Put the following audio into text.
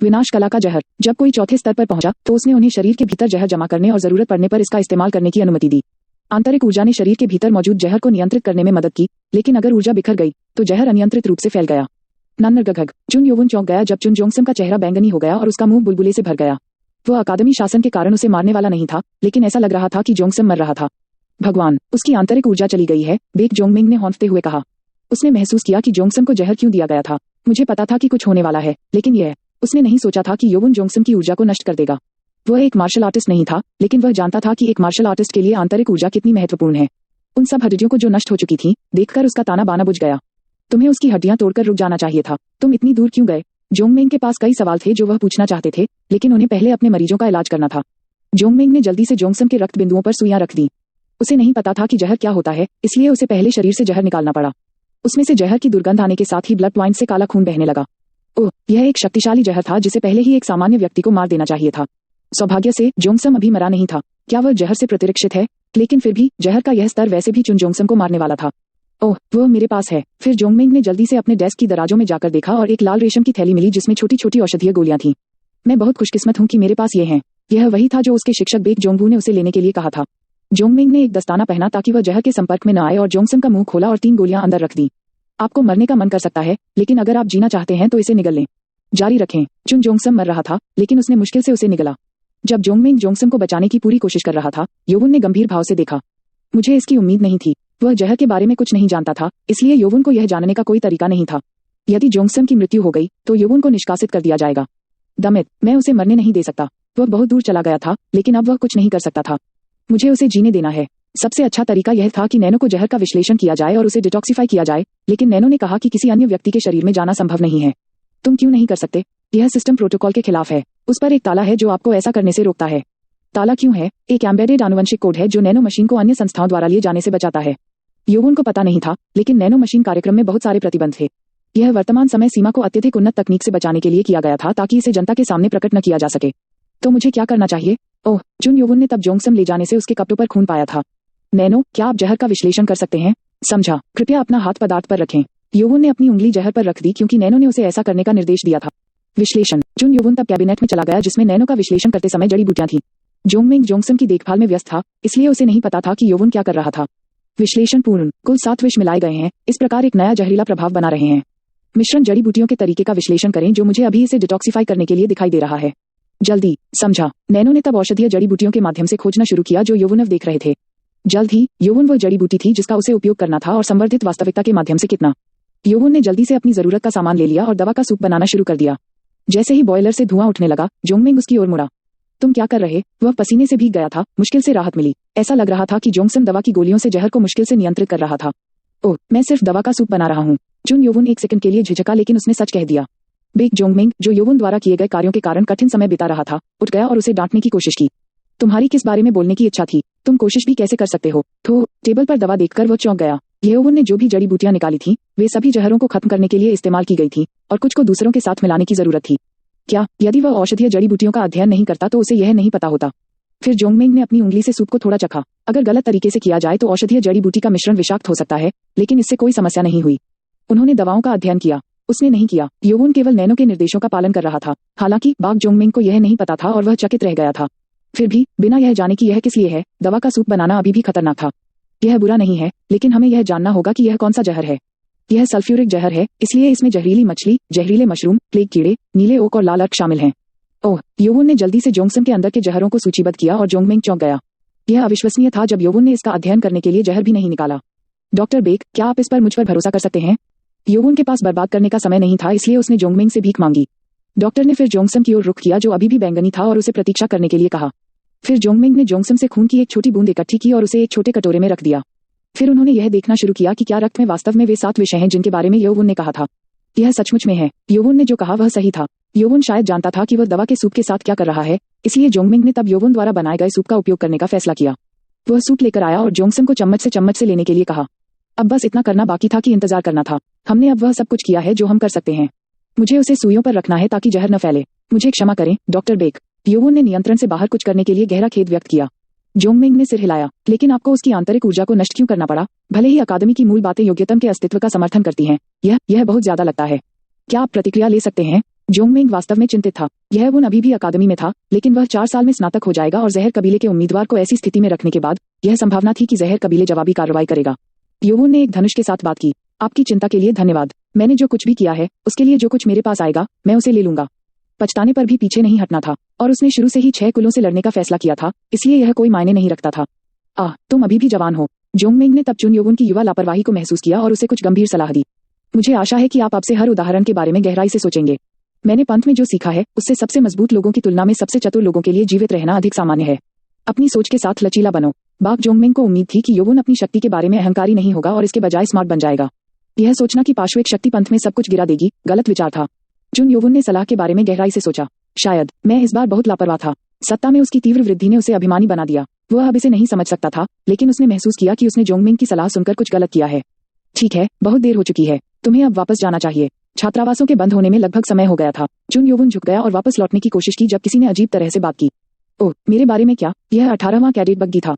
विनाश कला का जहर। जब कोई चौथे स्तर पर पहुंचा तो उसने उन्हें शरीर के भीतर जहर जमा करने और जरूरत पड़ने पर इसका इस्तेमाल करने की अनुमति दी। आंतरिक ऊर्जा ने शरीर के भीतर मौजूद जहर को नियंत्रित करने में मदद की, लेकिन अगर ऊर्जा बिखर गई तो जहर अनियंत्रित रूप से फैल गया। नन्नरगघ। चुन योवुन चौंक गया जब चुन जोंगसम का चेहरा बैंगनी हो गया और उसका मुंह बुलबुले से भर गया। वह अकादमी शासन के कारण उसे मारने वाला नहीं था, लेकिन ऐसा लग रहा था कि जोंगसम मर रहा था। भगवान, उसकी आंतरिक ऊर्जा चली गई है, बेक जोंगमिंग ने हौंफते हुए कहा। उसने महसूस किया कि जोंगसम को जहर क्यों दिया गया था। मुझे पता था कि कुछ होने वाला है, लेकिन यह, उसने नहीं सोचा था कि योवुन जोंगसम की ऊर्जा को नष्ट कर देगा। वह एक मार्शल आर्टिस्ट नहीं था, लेकिन वह जानता था कि एक मार्शल आर्टिस्ट के लिए आंतरिक ऊर्जा कितनी महत्वपूर्ण है। उन सब हड्डियों को जो नष्ट हो चुकी थी, देखकर उसका ताना बाना बुझ गया। तुम्हें उसकी हड्डियां तोड़कर रुक जाना चाहिए था। तुम इतनी दूर क्यों गए? जोंगमिंग के पास कई सवाल थे जो वह पूछना चाहते थे, लेकिन उन्हें पहले अपने मरीजों का इलाज करना था। जोंगमिंग ने जल्दी से जोंगसम के रक्त बिंदुओं पर सुइयां रख दी। उसे नहीं पता था कि जहर क्या होता है, इसलिए उसे पहले शरीर से जहर निकालना पड़ा। उसमें से जहर की दुर्गंध आने के साथ ही ब्लड पॉइंट से काला खून बहने लगा। ओह, यह एक शक्तिशाली जहर था जिसे पहले ही एक सामान्य व्यक्ति को मार देना चाहिए था। सौभाग्य से जोंगसम अभी मरा नहीं था। क्या वह जहर से प्रतिरक्षित है? लेकिन फिर भी जहर का यह स्तर वैसे भी चुन जोंगसम को मारने वाला था। ओह, वह मेरे पास है। फिर जोंगमिंग ने जल्दी से अपने डेस्क की दराजों में जाकर देखा और एक लाल रेशम की थैली मिली जिसमें छोटी छोटी औषधीय गोलियां थीं। मैं बहुत खुशकिस्मत हूं कि मेरे पास ये हैं। यह वही था जो उसके शिक्षक बेक जोंगबू ने उसे लेने के लिए कहा था। जोंगमिंग ने एक दस्ताना पहना ताकि वह जहर के संपर्क में न आए और जोंगसम का मुंह खोला और 3 गोलियां अंदर रख दी। आपको मरने का मन कर सकता है, लेकिन अगर आप जीना चाहते हैं तो इसे निगल लें। जारी रखें। चुन जोंगसम मर रहा था, लेकिन उसने मुश्किल से उसे निगला। जब जोंगमिंग जोंगसम को बचाने की पूरी कोशिश कर रहा था, योवुन ने गंभीर भाव से देखा। मुझे इसकी उम्मीद नहीं थी। वह जहर के बारे में कुछ नहीं जानता था, इसलिए योवुन को यह जानने का कोई तरीका नहीं था। यदि जोंगसम की मृत्यु हो गई तो योवुन को निष्कासित कर दिया जाएगा। दमित, मैं उसे मरने नहीं दे सकता। वह बहुत दूर चला गया था, लेकिन अब वह कुछ नहीं कर सकता था। मुझे उसे जीने देना है। सबसे अच्छा तरीका यह था कि नैनो को जहर का विश्लेषण किया जाए और उसे डिटॉक्सिफाई किया जाए, लेकिन नैनो ने कहा कि किसी अन्य व्यक्ति के शरीर में जाना संभव नहीं है। तुम क्यों नहीं कर सकते? यह सिस्टम प्रोटोकॉल के खिलाफ है। उस पर एक ताला है जो आपको ऐसा करने से रोकता है। ताला क्यों है? एक एम्बेडेड आनुवंशिक कोड है जो नैनो मशीन को अन्य संस्थाओं द्वारा लिए जाने से बचाता है। योवुन को पता नहीं था, लेकिन नैनो मशीन कार्यक्रम में बहुत सारे प्रतिबंध थे। यह वर्तमान समय सीमा को अत्यधिक उन्नत तकनीक से बचाने के लिए किया गया था ताकि इसे जनता के सामने प्रकट न किया जा सके। तो मुझे क्या करना चाहिए? ओह, चुन योवुन ने तब जोंगसम ले जाने से उसके कपड़ों पर खून पाया था। नैनो, क्या आप जहर का विश्लेषण कर सकते हैं? समझा। कृपया अपना हाथ पदार्थ पर रखें। योवुन ने अपनी उंगली जहर पर रख दी क्योंकि नैनो ने उसे ऐसा करने का निर्देश दिया था। विश्लेषण। चुन योवुन तब कैबिनेट में चला गया जिसमें नैनो का विश्लेषण करते समय जड़ी बूटियां थीं। जोंगमिंग जोंगसम की देखभाल में व्यस्त था, इसलिए उसे नहीं पता था कि योवुन क्या कर रहा था। विश्लेषण पूर्ण। कुल 7 विष मिलाए गए हैं, इस प्रकार एक नया जहरीला प्रभाव बना रहे हैं। मिश्रण जड़ी बूटियों के तरीके का विश्लेषण करें जो मुझे अभी इसे डिटॉक्सिफाई करने के लिए दिखाई दे रहा है। जल्दी। समझा। नैनो ने तब औषधीय जड़ी बूटियों के माध्यम से खोजना शुरू किया जो योवुन देख रहे थे। जल्द ही योवुन वह जड़ी बूटी थी जिसका उसे उपयोग करना था और संवर्धित वास्तविकता के माध्यम से कितना। योवुन ने जल्दी से अपनी जरूरत का सामान ले लिया और दवा का सूप बनाना शुरू कर दिया। जैसे ही बॉयलर से धुआं उठने लगा, जोंगमिंग उसकी ओर मुड़ा। तुम क्या कर रहे? वह पसीने से भीग गया था, मुश्किल से राहत मिली। ऐसा लग रहा था कि जोंगसम दवा की गोलियों से जहर को मुश्किल से नियंत्रित कर रहा था। ओह, मैं सिर्फ दवा का सूप बना रहा हूँ। चुन योवुन एक सेकंड के लिए झिझका, लेकिन उसने सच कह दिया। बेक जोंगमिंग, जो योवुन द्वारा किए गए कार्यों के कारण कठिन समय बिता रहा था, उठ गया और उसे डांटने की कोशिश की। तुम्हारी किस बारे में बोलने की इच्छा थी? तुम कोशिश भी कैसे कर सकते हो? तो टेबल पर दवा देखकर वह चौंक गया। योवुन ने जो भी जड़ी बूटियां निकाली थी, वे सभी जहरों को खत्म करने के लिए इस्तेमाल की गई थी और कुछ को दूसरों के साथ मिलाने की जरूरत थी। क्या यदि वह औषधीय जड़ी बूटियों का अध्ययन नहीं करता तो उसे यह नहीं पता होता? फिर जोंगमिंग ने अपनी उंगली से सूप को थोड़ा चखा। अगर गलत तरीके से किया जाए तो औषधीय जड़ी बूटी का मिश्रण विषाक्त हो सकता है, लेकिन इससे कोई समस्या नहीं हुई। उन्होंने दवाओं का अध्ययन किया, उसने नहीं किया। योवुन केवल नैनो के निर्देशों का पालन कर रहा था। हालांकि बाक जोंगमिंग को यह नहीं पता था और वह चकित रह गया था। फिर भी बिना यह जाने कि यह किस लिए है, दवा का सूप बनाना अभी भी खतरनाक था। यह बुरा नहीं है, लेकिन हमें यह जानना होगा कि यह कौन सा जहर है। यह सल्फ्यूरिक जहर है, इसलिए इसमें जहरीली मछली, जहरीले मशरूम, प्लेग कीड़े, नीले ओक और लाल अर्क शामिल हैं। ओह, योवुन ने जल्दी से जोंगसम के अंदर के जहरों को सूचीबद्ध किया और जोंगमिंग चौंक गया। यह अविश्वसनीय था जब योवुन ने इसका अध्ययन करने के लिए जहर भी नहीं निकाला। डॉक्टर बेक, क्या आप इस पर मुझ पर भरोसा कर सकते हैं? योवुन के पास बर्बाद करने का समय नहीं था, इसलिए उसने जोंगमिंग से भीख मांगी। डॉक्टर ने फिर जोंगसम की ओर रुख किया जो अभी भी बैंगनी था और उसे प्रतीक्षा करने के लिए कहा। फिर जोंगमिंग ने जोंगसम से खून की एक छोटी बूंद इकट्ठी की और उसे एक छोटे कटोरे में रख दिया। फिर उन्होंने यह देखना शुरू किया कि क्या रक्त में वास्तव में वे 7 विषय हैं जिनके बारे में योवुन ने कहा था। यह सचमुच में है। योवुन ने जो कहा वह सही था। योवुन शायद जानता था कि वह दवा के सूप के साथ क्या कर रहा है, इसलिए जोंगमिंग ने तब योवुन द्वारा बनाए गए सूप का उपयोग करने का फैसला किया। वह सूप लेकर आया और जोंगसम को चम्मच से लेने के लिए कहा। अब बस इतना करना बाकी था कि इंतजार करना था। हमने अब वह सब कुछ किया है जो हम कर सकते हैं। मुझे उसे सुइयों पर रखना है ताकि जहर न फैले। मुझे क्षमा करें, डॉक्टर बेक। योवुन ने नियंत्रण से बाहर कुछ करने के लिए गहरा खेद व्यक्त किया। जोंगमिंग ने सिर हिलाया। लेकिन आपको उसकी आंतरिक ऊर्जा को नष्ट क्यों करना पड़ा? भले ही अकादमी की मूल बातें योग्यतम के अस्तित्व का समर्थन करती हैं, यह बहुत ज्यादा लगता है। क्या आप प्रतिक्रिया ले सकते हैं? जोंगमेंग वास्तव में चिंतित था। यह वो अभी भी अकादमी में था, लेकिन वह 4 साल में स्नातक हो जाएगा और जहर कबीले के उम्मीदवार को ऐसी स्थिति में रखने के बाद यह संभावना थी कि जहर कबीले जवाबी कार्रवाई करेगा। योवुन ने एक धनुष के साथ बात की। आपकी चिंता के लिए धन्यवाद। मैंने जो कुछ भी किया है उसके लिए जो कुछ मेरे पास आएगा मैं उसे ले लूंगा। पछताने पर भी पीछे नहीं हटना था, और उसने शुरू से ही 6 कुलों से लड़ने का फैसला किया था, इसलिए यह कोई मायने नहीं रखता था। तुम अभी भी जवान हो। जोंगमेंग ने तब चुन योवुन की युवा लापरवाही को महसूस किया और उसे कुछ गंभीर सलाह दी। मुझे आशा है कि आप आपसे हर उदाहरण के बारे में गहराई से सोचेंगे। मैंने पंथ में जो सीखा है उससे सबसे मजबूत लोगों की तुलना में सबसे चतुर लोगों के लिए जीवित रहना अधिक सामान्य है। अपनी सोच के साथ लचीला बनो। बाक जोंगमेंग को उम्मीद थी कि योवुन अपनी शक्ति के बारे में अहंकारी नहीं होगा और इसके बजाय स्मार्ट बन जाएगा। यह सोचना कि पाश्विक शक्ति पंथ में सब कुछ गिरा देगी, गलत विचार था। चुन योवुन ने सलाह के बारे में गहराई से सोचा। शायद मैं इस बार बहुत लापरवाह था। सत्ता में उसकी तीव्र वृद्धि ने उसे अभिमानी बना दिया। वह अब इसे नहीं समझ सकता था, लेकिन उसने महसूस किया कि उसने जोंगमेंग की सलाह सुनकर कुछ गलत किया है। ठीक है, बहुत देर हो चुकी है, तुम्हें अब वापस जाना चाहिए। छात्रावासों के बंद होने में लगभग समय हो गया था। चुन योवुन झुक गया और वापस लौटने की कोशिश की जब किसी ने अजीब तरह से बात की। ओह, मेरे बारे में क्या? यह 18वां कैडेट बग्गी था।